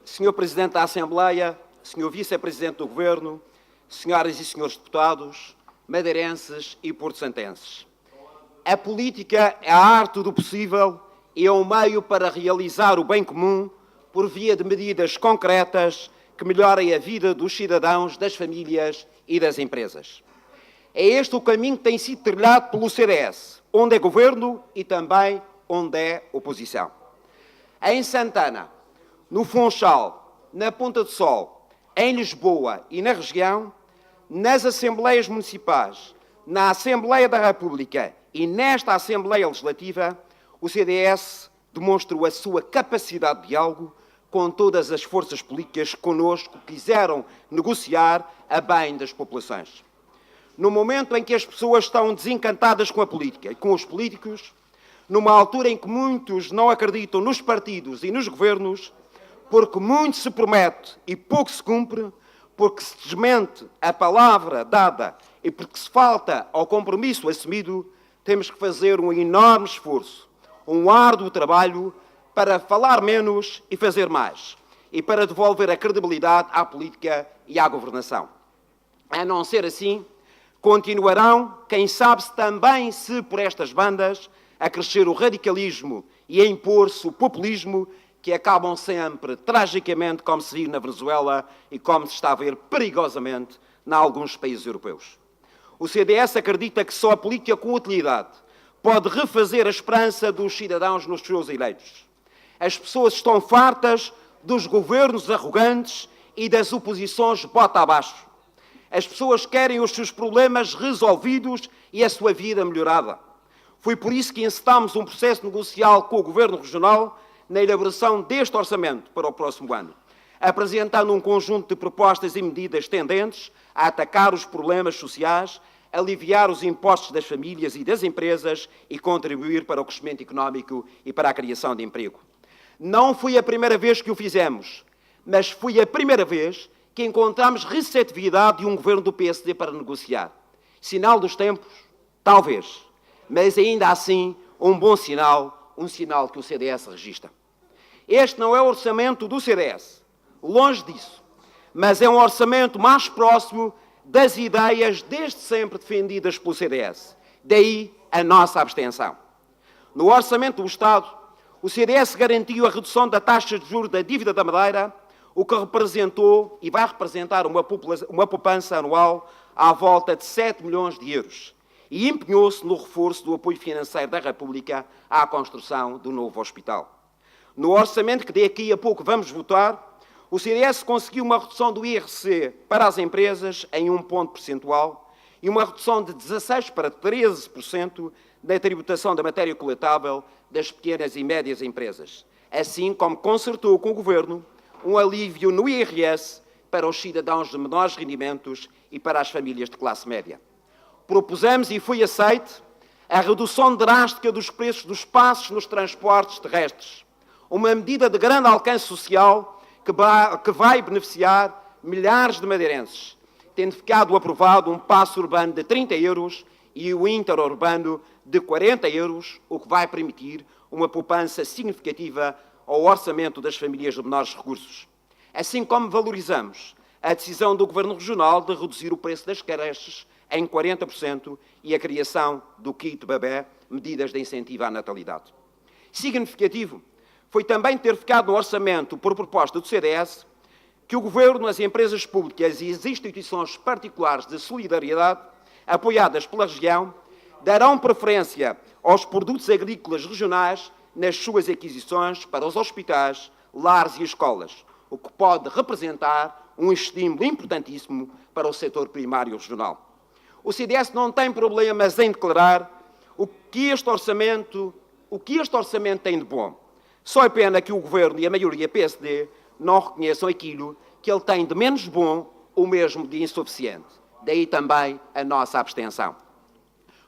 Senhor Presidente da Assembleia, Senhor Vice-Presidente do Governo, Senhoras e Senhores Deputados, madeirenses e porto-santenses. A política é a arte do possível e é um meio para realizar o bem comum por via de medidas concretas que melhorem a vida dos cidadãos, das famílias e das empresas. É este o caminho que tem sido trilhado pelo CDS, onde é governo e também onde é oposição. Em Santana, no Funchal, na Ponta do Sol, em Lisboa e na região, nas Assembleias Municipais, na Assembleia da República e nesta Assembleia Legislativa, o CDS demonstrou a sua capacidade de diálogo com todas as forças políticas que connosco quiseram negociar a bem das populações. No momento em que as pessoas estão desencantadas com a política e com os políticos, numa altura em que muitos não acreditam nos partidos e nos governos, porque muito se promete e pouco se cumpre, porque se desmente a palavra dada e porque se falta ao compromisso assumido, temos que fazer um enorme esforço, um árduo trabalho para falar menos e fazer mais, e para devolver a credibilidade à política e à governação. A não ser assim, continuarão, quem sabe também se por estas bandas, a crescer o radicalismo e a impor-se o populismo, que acabam sempre, tragicamente, como se viu na Venezuela e como se está a ver perigosamente em alguns países europeus. O CDS acredita que só a política com utilidade pode refazer a esperança dos cidadãos nos seus eleitos. As pessoas estão fartas dos governos arrogantes e das oposições bota abaixo. As pessoas querem os seus problemas resolvidos e a sua vida melhorada. Foi por isso que encetámos um processo negocial com o Governo Regional na elaboração deste orçamento para o próximo ano, apresentando um conjunto de propostas e medidas tendentes a atacar os problemas sociais, aliviar os impostos das famílias e das empresas e contribuir para o crescimento económico e para a criação de emprego. Não foi a primeira vez que o fizemos, mas foi a primeira vez que encontramos receptividade de um governo do PSD para negociar. Sinal dos tempos? Talvez. Mas ainda assim, um bom sinal, um sinal que o CDS registra. Este não é o orçamento do CDS, longe disso, mas é um orçamento mais próximo das ideias desde sempre defendidas pelo CDS. Daí a nossa abstenção. No orçamento do Estado, o CDS garantiu a redução da taxa de juros da dívida da Madeira, o que representou e vai representar uma poupança anual à volta de 7 milhões de euros. E empenhou-se no reforço do apoio financeiro da República à construção do novo hospital. No orçamento que daqui a pouco vamos votar, o CDS conseguiu uma redução do IRC para as empresas em 1 ponto percentual e uma redução de 16% para 13% da tributação da matéria coletável das pequenas e médias empresas, assim como concertou com o Governo um alívio no IRS para os cidadãos de menores rendimentos e para as famílias de classe média. Propusemos e foi aceite a redução drástica dos preços dos passos nos transportes terrestres, uma medida de grande alcance social que vai beneficiar milhares de madeirenses, tendo ficado aprovado um passo urbano de 30 euros e o interurbano de 40 euros, o que vai permitir uma poupança significativa ao orçamento das famílias de menores recursos. Assim como valorizamos a decisão do Governo Regional de reduzir o preço das creches em 40% e a criação do kit bebé, medidas de incentivo à natalidade. Significativo foi também ter ficado no orçamento, por proposta do CDS, que o Governo, as empresas públicas e as instituições particulares de solidariedade, apoiadas pela região, darão preferência aos produtos agrícolas regionais nas suas aquisições para os hospitais, lares e escolas, o que pode representar um estímulo importantíssimo para o setor primário regional. O CDS não tem problemas em declarar o que este orçamento tem de bom. Só é pena que o Governo e a maioria PSD não reconheçam aquilo que ele tem de menos bom ou mesmo de insuficiente. Daí também a nossa abstenção.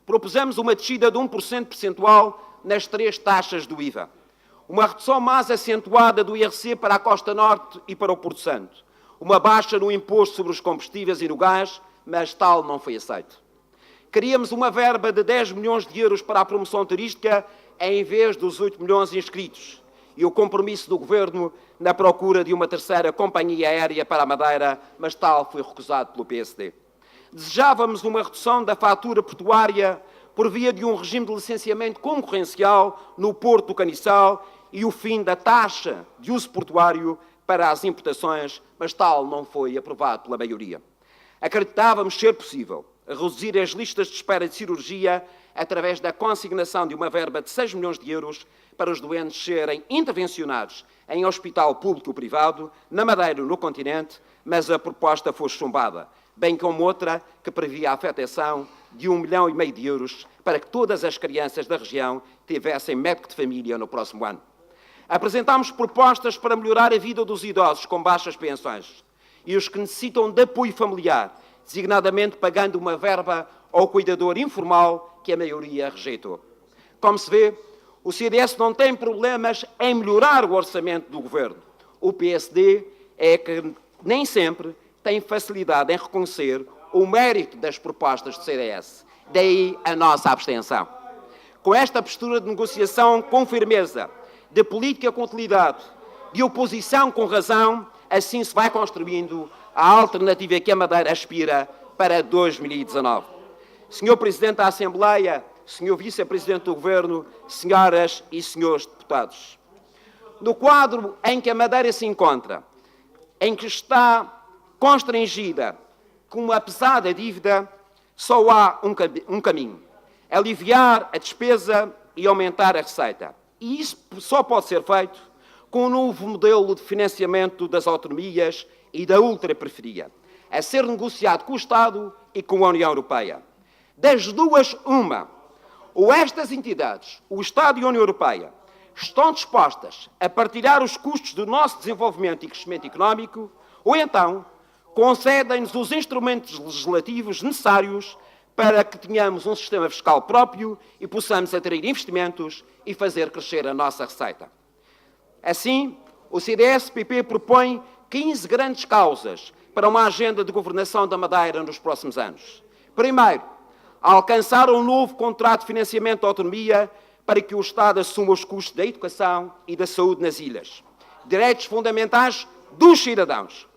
Propusemos uma descida de 1% percentual nas 3 taxas do IVA, uma redução mais acentuada do IRC para a Costa Norte e para o Porto Santo, uma baixa no imposto sobre os combustíveis e no gás, mas tal não foi aceito. Queríamos uma verba de 10 milhões de euros para a promoção turística em vez dos 8 milhões inscritos e o compromisso do Governo na procura de uma terceira companhia aérea para a Madeira, mas tal foi recusado pelo PSD. Desejávamos uma redução da fatura portuária por via de um regime de licenciamento concorrencial no Porto do Caniçal e o fim da taxa de uso portuário para as importações, mas tal não foi aprovado pela maioria. Acreditávamos ser possível reduzir as listas de espera de cirurgia através da consignação de uma verba de 6 milhões de euros para os doentes serem intervencionados em hospital público ou privado, na Madeira ou no continente, mas a proposta foi chumbada, bem como outra que previa a afetação de 1,5 milhão de euros para que todas as crianças da região tivessem médico de família no próximo ano. Apresentámos propostas para melhorar a vida dos idosos com baixas pensões e os que necessitam de apoio familiar, designadamente pagando uma verba ao cuidador informal que a maioria rejeitou. Como se vê, o CDS não tem problemas em melhorar o orçamento do Governo. O PSD é que nem sempre tem facilidade em reconhecer o mérito das propostas do CDS. Daí a nossa abstenção. Com esta postura de negociação com firmeza, de política com utilidade, de oposição com razão, assim se vai construindo a alternativa que a Madeira aspira para 2019. Senhor Presidente da Assembleia, Senhor Vice-Presidente do Governo, senhoras e senhores deputados, no quadro em que a Madeira se encontra, em que está constrangida com uma pesada dívida, só há um caminho: aliviar a despesa e aumentar a receita. E isso só pode ser feito com um novo modelo de financiamento das autonomias e da ultraperiferia, a ser negociado com o Estado e com a União Europeia. Das duas, uma: ou estas entidades, o Estado e a União Europeia, estão dispostas a partilhar os custos do nosso desenvolvimento e crescimento económico, ou então concedem-nos os instrumentos legislativos necessários para que tenhamos um sistema fiscal próprio e possamos atrair investimentos e fazer crescer a nossa receita. Assim, o CDS-PP propõe 15 grandes causas para uma agenda de governação da Madeira nos próximos anos. Primeiro, alcançar um novo contrato de financiamento da autonomia para que o Estado assuma os custos da educação e da saúde nas ilhas. Direitos fundamentais dos cidadãos.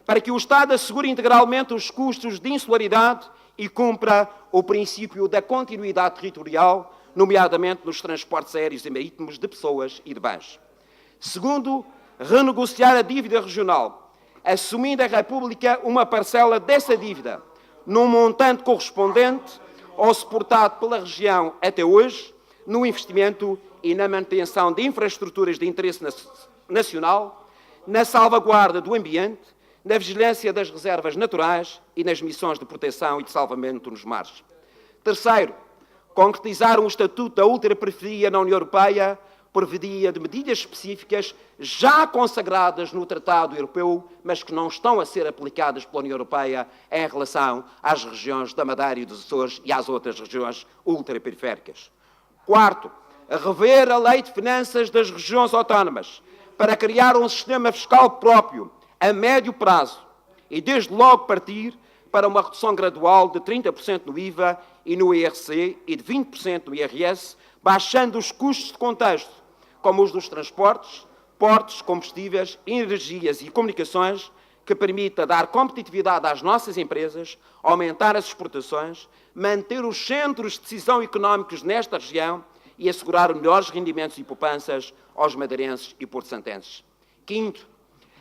Para que o Estado assegure integralmente os custos de insularidade e cumpra o princípio da continuidade territorial, nomeadamente nos transportes aéreos e marítimos de pessoas e de bens. Segundo, renegociar a dívida regional, assumindo a República uma parcela dessa dívida, num montante correspondente ao suportado pela região até hoje, no investimento e na manutenção de infraestruturas de interesse nacional, na salvaguarda do ambiente, na vigilância das reservas naturais e nas missões de proteção e de salvamento nos mares. Terceiro, concretizar um estatuto da ultraperiferia na União Europeia por via de medidas específicas já consagradas no Tratado Europeu, mas que não estão a ser aplicadas pela União Europeia em relação às regiões da Madeira e dos Açores e às outras regiões ultraperiféricas. Quarto, rever a Lei de Finanças das Regiões Autónomas para criar um sistema fiscal próprio a médio prazo e, desde logo, partir para uma redução gradual de 30% no IVA e no IRC e de 20% no IRS, baixando os custos de contexto, como os dos transportes, portos, combustíveis, energias e comunicações, que permita dar competitividade às nossas empresas, aumentar as exportações, manter os centros de decisão económicos nesta região e assegurar melhores rendimentos e poupanças aos madeirenses e porto-santenses. Quinto,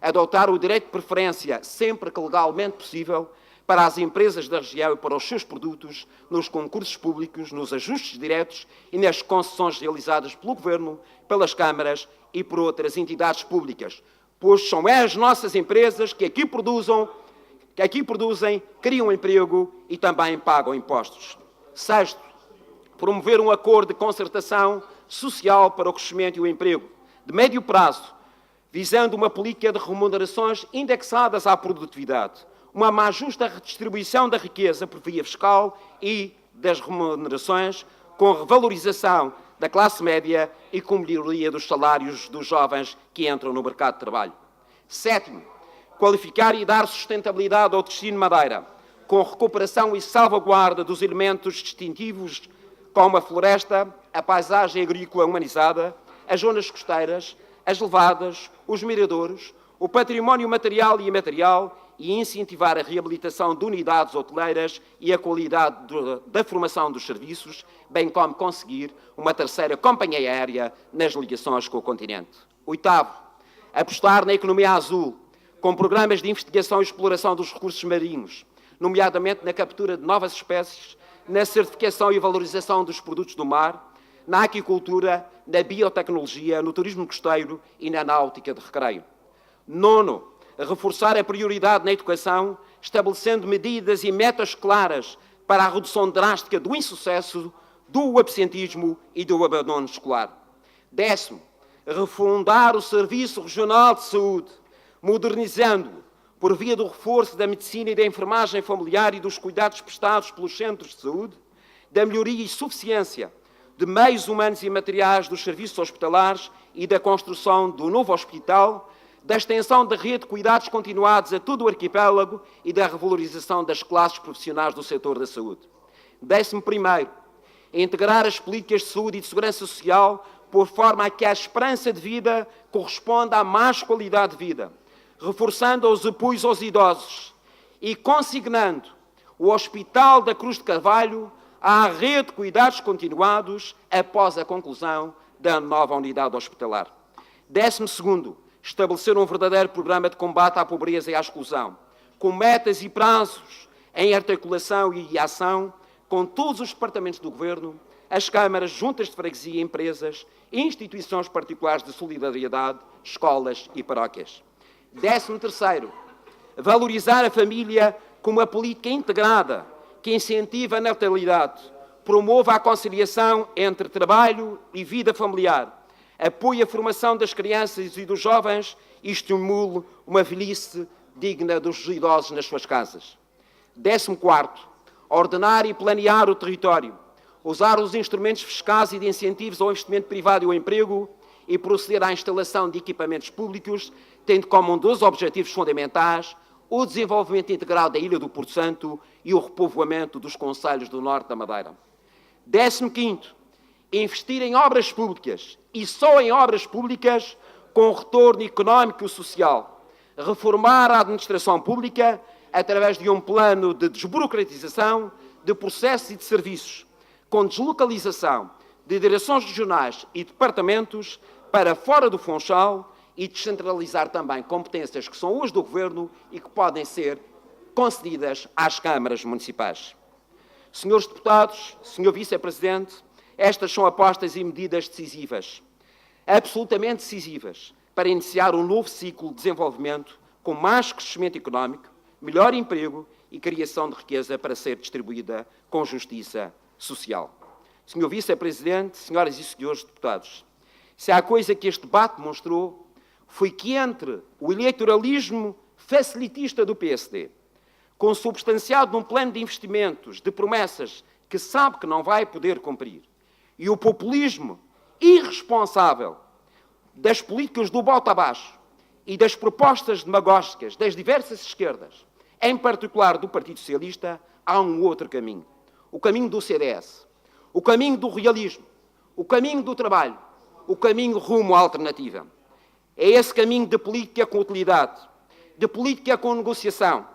adotar o direito de preferência, sempre que legalmente possível, para as empresas da região e para os seus produtos, nos concursos públicos, nos ajustes diretos e nas concessões realizadas pelo Governo, pelas câmaras e por outras entidades públicas, pois são as nossas empresas que aqui produzem, criam emprego e também pagam impostos. Sexto, promover um acordo de concertação social para o crescimento e o emprego, de médio prazo, visando uma política de remunerações indexadas à produtividade, uma mais justa redistribuição da riqueza por via fiscal e das remunerações, com revalorização da classe média e com melhoria dos salários dos jovens que entram no mercado de trabalho. Sétimo, qualificar e dar sustentabilidade ao destino Madeira, com recuperação e salvaguarda dos elementos distintivos como a floresta, a paisagem agrícola humanizada, as zonas costeiras, as levadas, os miradouros, o património material e imaterial e incentivar a reabilitação de unidades hoteleiras e a qualidade da formação dos serviços, bem como conseguir uma terceira companhia aérea nas ligações com o continente. Oitavo, apostar na economia azul, com programas de investigação e exploração dos recursos marinhos, nomeadamente na captura de novas espécies, na certificação e valorização dos produtos do mar, na aquicultura, na biotecnologia, no turismo costeiro e na náutica de recreio. Nono, reforçar a prioridade na educação, estabelecendo medidas e metas claras para a redução drástica do insucesso, do absentismo e do abandono escolar. Décimo, refundar o Serviço Regional de Saúde, modernizando-o por via do reforço da medicina e da enfermagem familiar e dos cuidados prestados pelos centros de saúde, da melhoria e suficiência de meios humanos e materiais dos serviços hospitalares e da construção do novo hospital, da extensão da rede de cuidados continuados a todo o arquipélago e da revalorização das classes profissionais do setor da saúde. 11º, integrar as políticas de saúde e de segurança social por forma a que a esperança de vida corresponda à mais qualidade de vida, reforçando os apoios aos idosos e consignando o Hospital da Cruz de Carvalho à rede de cuidados continuados após a conclusão da nova unidade hospitalar. 12º, estabelecer um verdadeiro programa de combate à pobreza e à exclusão, com metas e prazos em articulação e ação com todos os departamentos do Governo, as câmaras, juntas de freguesia, empresas, instituições particulares de solidariedade, escolas e paróquias. 13º, valorizar a família como uma política integrada que incentiva a natalidade, promova a conciliação entre trabalho e vida familiar, apoie a formação das crianças e dos jovens e estimule uma velhice digna dos idosos nas suas casas. 14º, ordenar e planear o território, usar os instrumentos fiscais e de incentivos ao investimento privado e ao emprego e proceder à instalação de equipamentos públicos, tendo como um dos objetivos fundamentais o desenvolvimento integral da Ilha do Porto Santo e o repovoamento dos concelhos do norte da Madeira. 15º, investir em obras públicas e só em obras públicas com retorno económico e social. Reformar a administração pública através de um plano de desburocratização de processos e de serviços, com deslocalização de direções regionais e departamentos para fora do Funchal e descentralizar também competências que são hoje do Governo e que podem ser concedidas às câmaras municipais. Senhores deputados, Senhor Vice-Presidente, estas são apostas e medidas decisivas, absolutamente decisivas, para iniciar um novo ciclo de desenvolvimento com mais crescimento económico, melhor emprego e criação de riqueza para ser distribuída com justiça social. Senhor Vice-Presidente, senhoras e senhores deputados, se há coisa que este debate mostrou foi que entre o eleitoralismo facilitista do PSD, consubstanciado num plano de investimentos, de promessas que sabe que não vai poder cumprir, e o populismo irresponsável das políticas do bota abaixo e das propostas demagógicas das diversas esquerdas, em particular do Partido Socialista, há um outro caminho. O caminho do CDS, o caminho do realismo, o caminho do trabalho, o caminho rumo à alternativa. É esse caminho de política com utilidade, de política com negociação,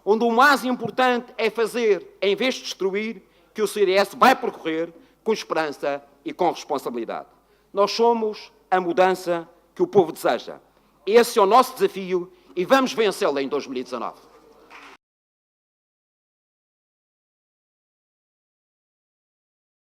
onde o mais importante é fazer, em vez de destruir, que o CDS vai percorrer com esperança e com responsabilidade. Nós somos a mudança que o povo deseja. Esse é o nosso desafio e vamos vencê-lo em 2019.